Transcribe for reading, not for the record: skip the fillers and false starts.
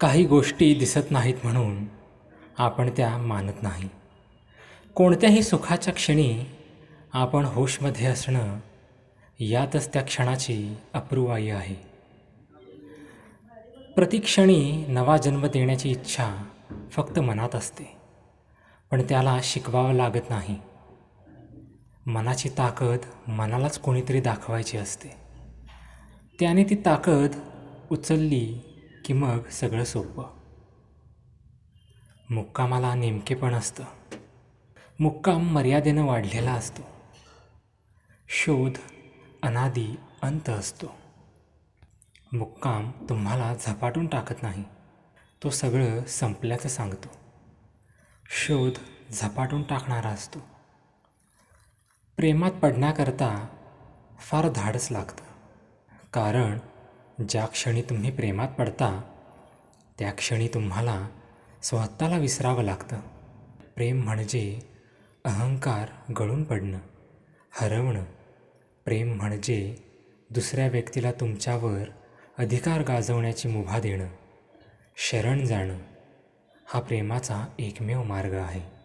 काही गोष्टी दिसत नाहीत म्हणून आपण त्या मानत नाही. कोणत्याही सुखाच्या क्षणी आपण होशमध्ये असणं, यातच त्या क्षणाची अप्रूवाई आहे. प्रतिक्षणी नवा जन्म देण्याची इच्छा फक्त मनात असते, पण त्याला शिकवावं लागत नाही. मनाची ताकद मनालाच कोणीतरी दाखवायची असते. त्याने ती ताकद उचलली की मग सगळं सोपं. मुक्कामाला नेमकेपण असतं. मुक्काम मर्यादेनं वाढलेला असतो. शोध अनादी अंत असतो. मुक्काम तुम्हाला झपाटून टाकत नाही, तो सगळं संपल्याचं सांगतो. शोध झपाटून टाकणारा असतो. प्रेमात पडण्याकरता फार धाडस लागतं, कारण ज्या क्षणी तुम्ही प्रेमात पडता त्या क्षणी तुम्हाला स्वतःला विसरावं लागतं. प्रेम म्हणजे अहंकार गळून पडणं, हरवणं. प्रेम म्हणजे दुसऱ्या व्यक्तीला तुमच्यावर अधिकार गाजवण्याची मुभा देणं, शरण जाणं. हा प्रेमाचा एकमेव मार्ग आहे.